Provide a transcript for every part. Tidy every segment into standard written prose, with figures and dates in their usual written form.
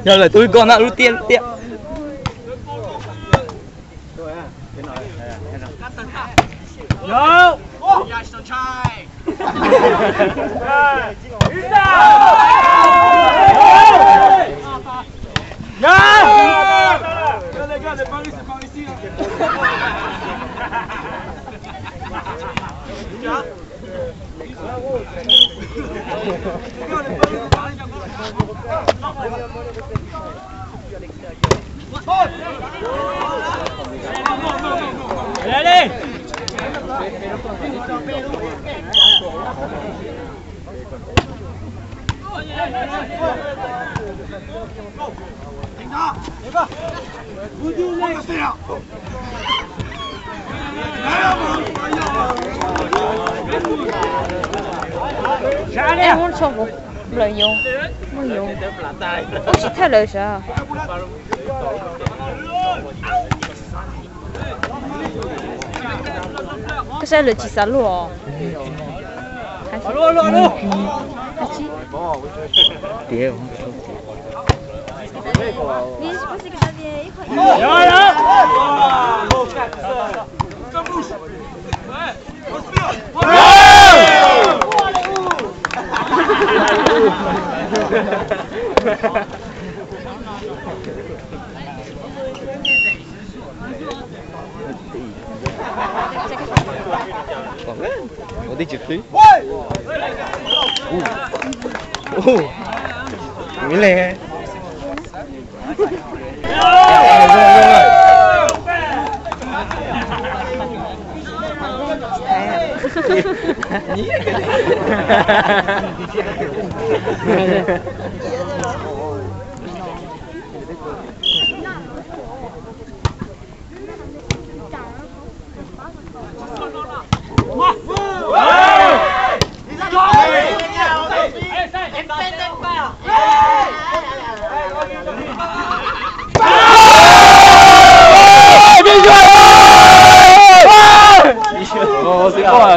Giờ là tôi con ưu tiên tiệm. Yo! Regardez, par ici, par ici. Allez!哎，我错过，不能用，不能用，我是太累了。cái xe lửa chỉ xả lụa. Alo. Tiêu. Có đi trực tí. Mỹ lệ.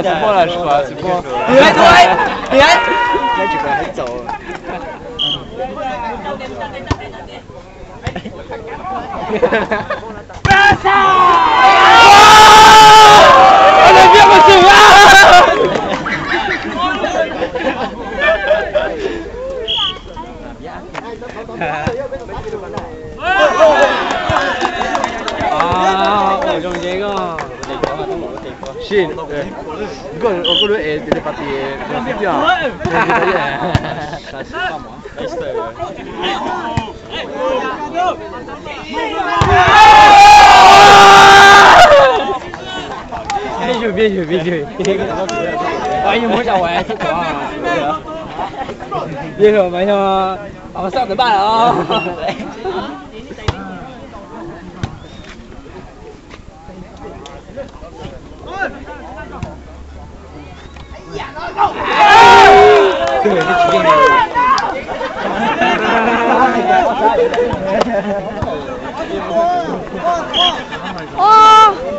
C'est bon là, je crois, c'est bon. Là, tu vas vite走. On a bien reçu. Ở trong giấy cơ. 是，对。我觉得这把的不是这样。别去！万一摸下我还是爽啊！别说，没说，我们上着办啊！对，是体验的。哦，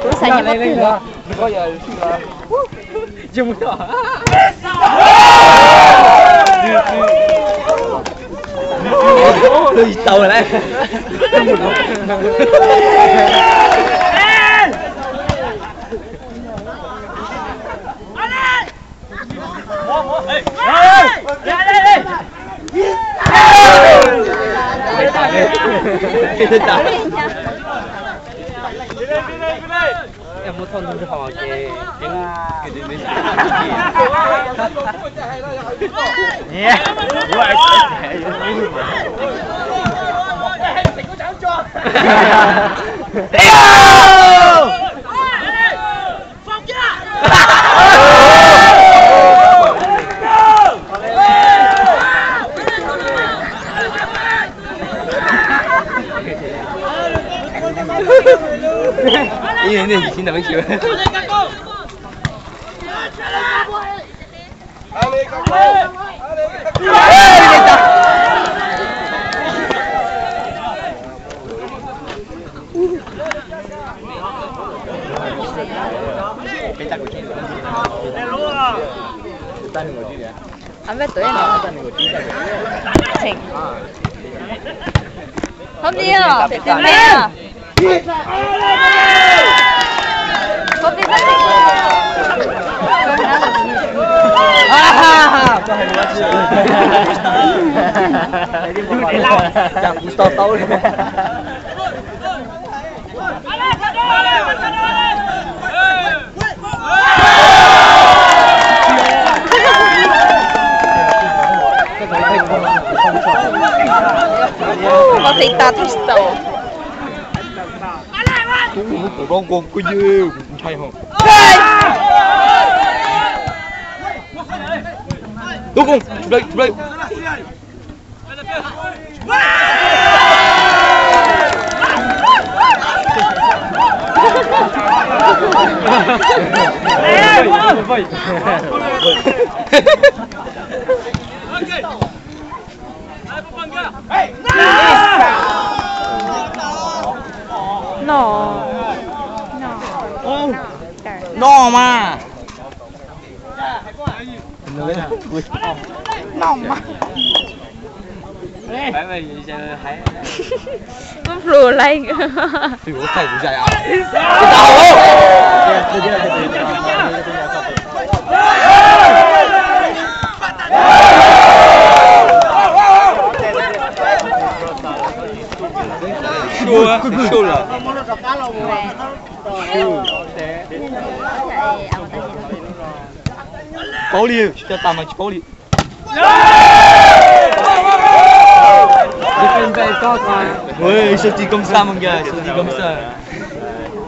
都是3年没去了。我也去了。见不到。Tôi tàu này. Em muốn thon hơn họ cái đến nhé. Ini nih sini namanya siapa? 따는 거지, 그냥. 안 뱉어요, 나. 따는 거지. 쟁. 섭리요, 됐네요. 섭리 선생님. 아하하! 자, Gustav Paul. Có thị ta thích tàu. Ủa con có dư thay không? Đúng không? Đây, đây. No. No mà. Nồng mà. Phải mày hãy Nó phù lên. Thì có phải của dài à? Show là. Bảo đi, cho tao mà bảo đi. Ôi, sao chị công sa mong kìa, sao chị công sa.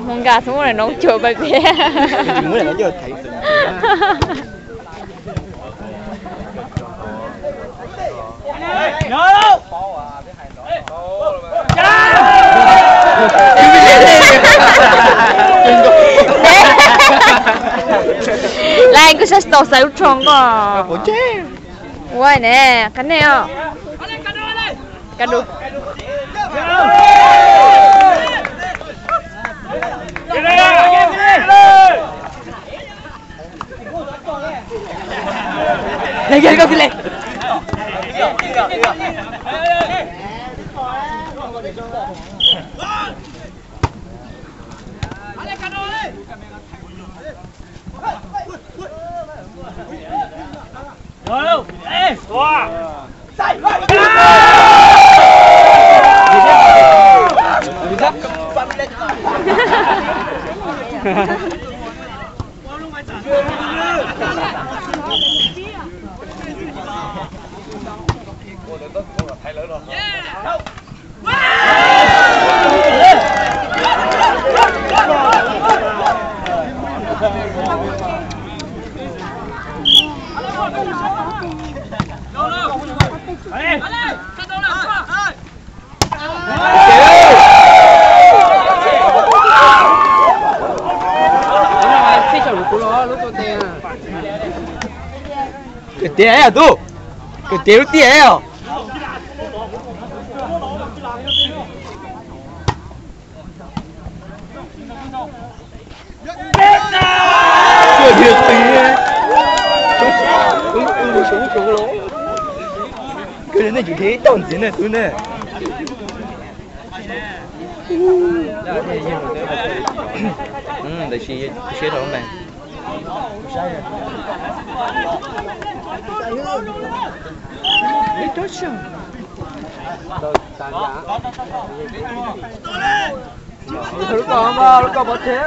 Mong gà xuống này nấu chua bạc bia. Muốn là nó giờ thấy. Lại cứ sẽ tỏ xấu tròn quá. Ủa chứ. Ui nè, cái này à. Cái đục. Lên cái cái lên. Rồi đâu. Ê, wow. Cái tía à tu, cái tía tía à. Chưa được tí. Đúng xuống lỗ. Cái này chỉ thế tao tiền này tôi này. Để xí thôi mày. Lúc còn mà, lúc còn bỏ thế.